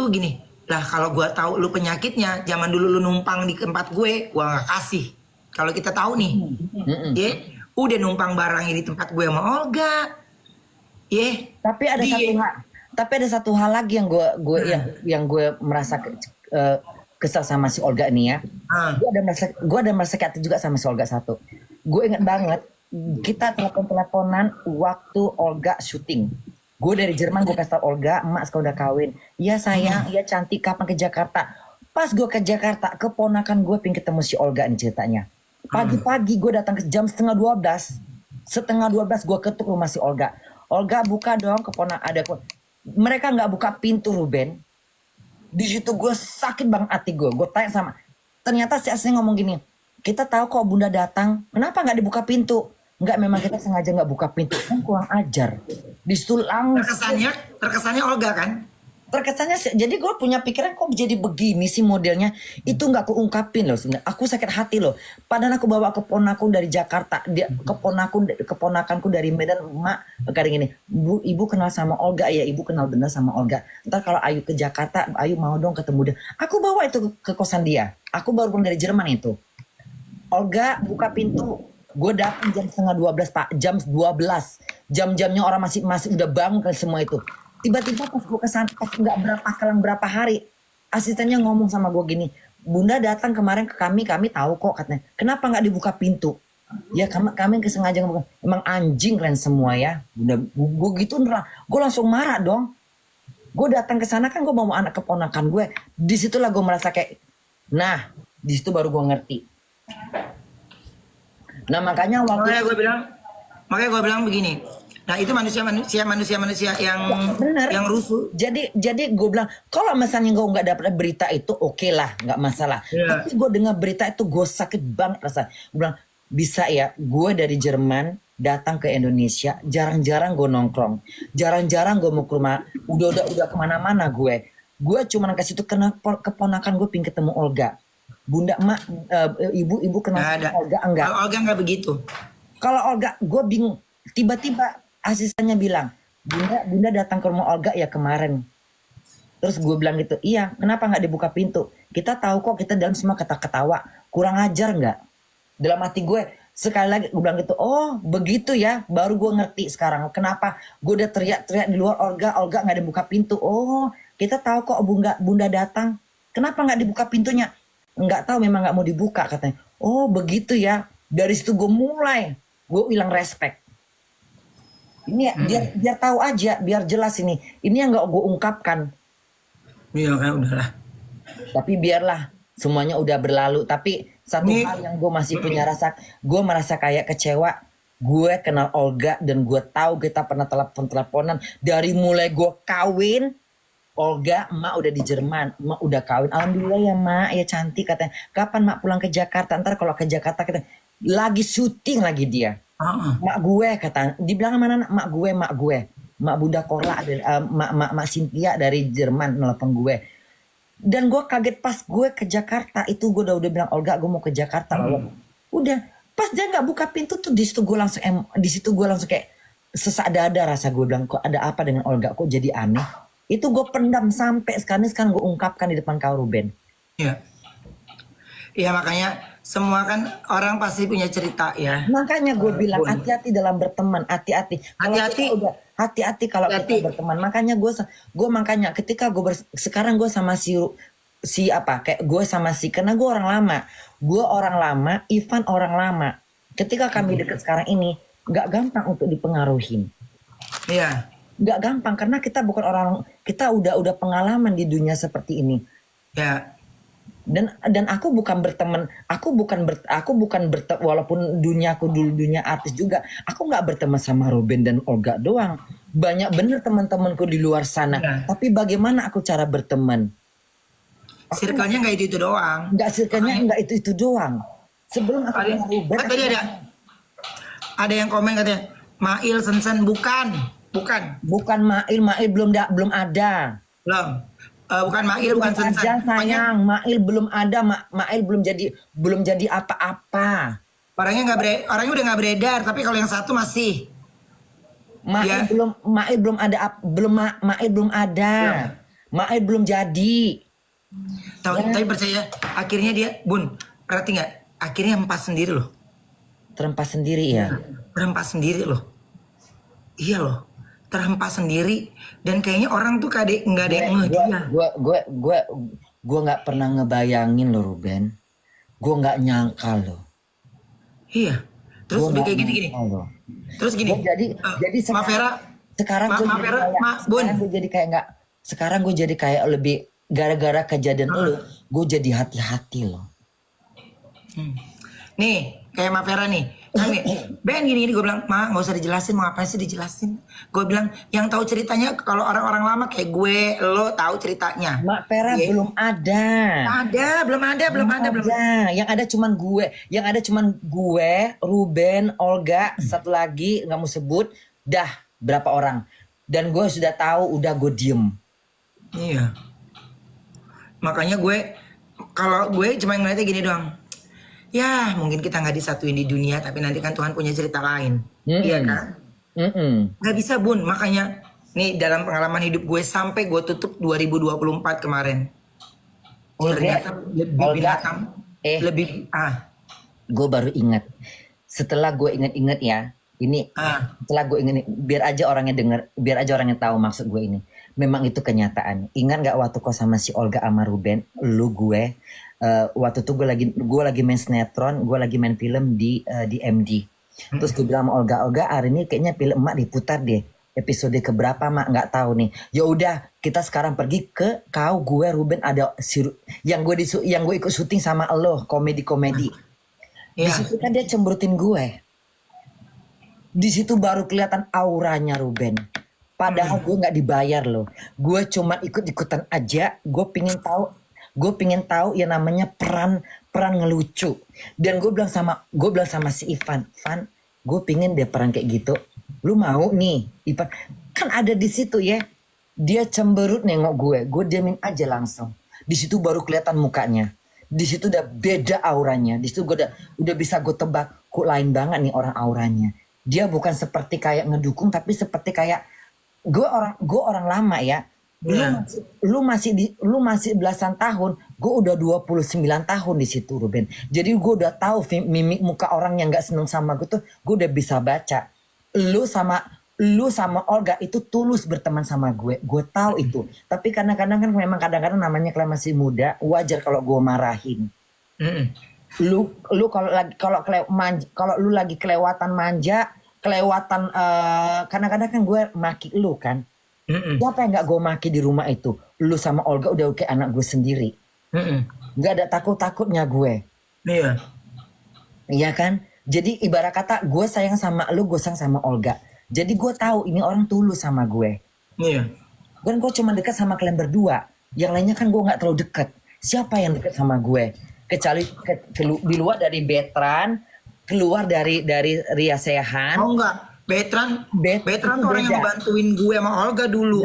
tuh gini, lah kalau gue tahu lu penyakitnya, zaman dulu lu numpang di tempat gue gak kasih. Kalau kita tahu nih, ya, udah numpang barangnya di tempat gue sama Olga, ya. Tapi ada satu hal lagi yang gue merasa kesel sama si Olga ini ya. Gue ada merasa hati juga sama si Olga satu. Gue inget banget kita teleponan waktu Olga syuting. Gue dari Jerman, gue kasih tau Olga, emak sekarang udah kawin. Iya sayang, iya cantik, kapan ke Jakarta? Pas gue ke Jakarta, keponakan gue pengen ketemu si Olga nih ceritanya. Pagi-pagi gue datang ke jam setengah 12 gue ketuk rumah si Olga. Olga buka dong, mereka nggak buka pintu Ruben. Di situ gue sakit banget hati gue. Gue tanya ternyata si asli ngomong gini, kita tahu kok bunda datang, kenapa nggak dibuka pintu? Enggak, memang kita sengaja nggak buka pintu, kan kurang ajar. Di situ langsung Terkesannya Olga kan? Terkesannya, jadi gue punya pikiran kok jadi begini sih modelnya. Itu nggak aku ungkapin loh sebenarnya. Aku sakit hati loh. Padahal aku bawa keponakanku dari Jakarta, keponakanku dari Medan, mak kayak gini. Bu, ibu kenal sama Olga ya? Ibu kenal bener sama Olga. Ntar kalau Ayu ke Jakarta, Ayu mau dong ketemu dia. Aku bawa itu ke kosan dia. Aku baru pulang dari Jerman itu. Olga buka pintu. Gue datang jam setengah 12 pak, jam 12, jam-jamnya orang masih udah bangun kan semua itu. Tiba-tiba pas gue kesana, pas berapa hari, asistennya ngomong sama gue gini, bunda datang kemarin ke kami tahu kok katanya. Kenapa nggak dibuka pintu? Ya kami kesengaja ngomong, emang anjing kalian semua ya. Bunda, gue gitu gue langsung marah dong. Gue datang ke sana kan gue bawa anak keponakan gue. Disitulah gue merasa kayak, nah disitu baru gue ngerti. Nah makanya Makanya gue bilang begini. Nah itu manusia yang rusuh. Jadi gue bilang kalau misalnya gue nggak dapat berita itu oke lah, nggak masalah. Yeah. Tapi gue dengar berita itu gue sakit banget rasanya. Gue bilang bisa ya, gue dari Jerman datang ke Indonesia, jarang-jarang gue nongkrong, jarang-jarang gue mau ke rumah, udah kemana-mana gue cuma kasih itu kena keponakan gue pingin ketemu Olga. Bunda, mak, ibu kenal Olga enggak? Kalau Olga enggak begitu. Kalau Olga, gue bingung. Tiba-tiba asistennya bilang, Bunda datang ke rumah Olga ya kemarin. Terus gue bilang gitu, iya, kenapa nggak dibuka pintu? Kita tahu kok kita dalam semua ketawa, kurang ajar nggak? Dalam hati gue, sekali lagi gue bilang gitu, oh begitu ya, baru gue ngerti sekarang. Kenapa gue udah teriak-teriak di luar Olga nggak dibuka pintu. Oh, kita tahu kok Bunda datang. Kenapa nggak dibuka pintunya? Nggak tahu, memang nggak mau dibuka katanya. Oh begitu ya. Dari situ gue hilang respect. Ini biar tahu aja, biar jelas ini yang nggak gue ungkapkan. Iya kan, udahlah. Tapi biarlah, semuanya udah berlalu. Tapi satu hal yang gue masih punya rasa, gue merasa kayak kecewa. Gue kenal Olga dan gue tahu kita pernah teleponan dari mulai gue kawin. Olga, emak udah di Jerman, emak udah kawin. Alhamdulillah ya mak, ya cantik katanya. Kapan mak pulang ke Jakarta? Ntar kalau ke Jakarta kita lagi syuting lagi dia. Mak gue kata, dibilang mana mak gue, mak Bunda Korla, mak Cynthia dari Jerman nelfon gue. Dan gue kaget pas gue ke Jakarta itu gue udah bilang Olga gue mau ke Jakarta. Udah pas dia nggak buka pintu tuh di situ gue langsung kayak sesak dada rasa. Gue bilang kok ada apa dengan Olga, kok jadi aneh. Itu gue pendam sampai sekarang gue ungkapkan di depan kau Ruben. Iya. Iya makanya semua kan orang pasti punya cerita ya. Makanya gue bilang hati-hati dalam berteman, hati-hati. Hati-hati kalau kita berteman. Makanya makanya ketika sekarang gue sama kayak gue sama karena gue orang lama. Gue orang lama, Ivan orang lama. Ketika kami dekat sekarang ini, nggak gampang untuk dipengaruhin. Iya. Nggak gampang karena kita bukan orang, kita udah pengalaman di dunia seperti ini. Ya. Dan aku bukan berteman, walaupun duniaku dulu dunia artis juga, aku nggak berteman sama Ruben dan Olga doang. Banyak bener teman-temanku di luar sana. Ya. Tapi bagaimana aku cara berteman? Circle-nya nggak itu doang. Nggak itu doang. Sebelum aku kenal Ruben. Tadi ada yang komen katanya, Mail Sensen bukan Mail belum ada. Bukan Mail, bukan Sensen. Sayang, Mail belum ada, Mail belum jadi apa-apa. Orangnya udah nggak beredar, tapi kalau yang satu masih. Mail belum ada. Mae belum jadi. Tahu, tapi percaya akhirnya dia, Bun, berarti nggak? Akhirnya empas sendiri loh. Terempas sendiri ya. Terhempas sendiri loh. Iya loh. Terhempas sendiri dan kayaknya orang tuh nggak ada yang ngeh dia. Gue nggak pernah ngebayangin loh Ruben. Gue nggak nyangka loh. Iya. Terus Gua udah nggak kayak gini. nyangka loh. Terus gini. Gua jadi Ma Vera, sekarang gue Ma Vera, Ma Bun. sekarang gue jadi kayak lebih gara-gara kejadian lu, gue jadi hati-hati loh. Nih, kayak Ma Vera nih. Kami, Ben gini gue bilang, Ma nggak usah dijelasin, mau ngapain sih dijelasin? Gue bilang, yang tahu ceritanya kalau orang-orang lama kayak gue, lo tahu ceritanya. Mak Vera Iya. belum ada. Belum ada. Yang ada cuman gue, Ruben, Olga, satu lagi nggak mau sebut, dah berapa orang. Dan gue sudah tahu, udah gue diem. Iya. Makanya kalau gue cuma ngeliatnya gini doang. Ya mungkin kita nggak disatuin di dunia, tapi nanti kan Tuhan punya cerita lain. Iya kan? Nggak bisa Bun, makanya nih dalam pengalaman hidup gue sampai gue tutup 2024 kemarin. Ternyata lebih binatang. Gue baru ingat. Setelah gue ingat-ingat ya, setelah gue ingat, biar aja orangnya tahu maksud gue ini. Memang itu kenyataan. Ingat nggak waktu kau sama si Olga sama Ruben, gue waktu itu gue lagi main sinetron, gue lagi main film di MD. Terus gue bilang sama Olga, hari ini kayaknya film emak diputar deh. Episode keberapa mak nggak tahu nih. Ya udah, kita sekarang pergi ke gue Ruben ada yang gue ikut syuting sama lo, komedi. Di situ kan dia cemberutin gue. Di situ baru kelihatan auranya Ruben. Padahal gue nggak dibayar loh. Gue cuma ikut-ikutan aja. Gue pingin tahu yang namanya peran ngelucu. Dan gue bilang sama si Ivan, gue pingin dia peran kayak gitu. Lu mau nih, Ivan? Kan ada di situ ya. Dia cemberut nengok gue diamin aja langsung. Di situ baru kelihatan mukanya. Di situ udah beda auranya. Di situ gue udah bisa gue tebak, kok lain banget nih orang auranya. Dia bukan seperti kayak ngedukung, tapi seperti kayak gue orang lama ya. Lu masih belasan tahun, gue udah 29 tahun di situ Ruben. Jadi gue udah tahu mimik muka orang yang nggak seneng sama gue tuh, gue udah bisa baca. Lu sama Olga itu tulus berteman sama gue tahu itu. Tapi kadang-kadang kan memang namanya kalian masih muda, wajar kalau gue marahin. Lu kalau lu lagi kelewatan manja, kadang-kadang kan gue maki lu kan. Siapa yang gak gue maki di rumah itu? Lu sama Olga udah kayak anak gue sendiri. Gak ada takut-takutnya gue. Iya kan? Jadi ibarat kata gue sayang sama lu, gue sayang sama Olga. Jadi gue tahu ini orang tulus sama gue. Kan gue cuma dekat sama kalian berdua. Yang lainnya kan gue gak terlalu dekat. Siapa yang dekat sama gue? Kecuali di luar dari Betran, keluar dari Ria Sehan. Oh enggak, Betran tuh orang yang bantuin gue sama Olga dulu.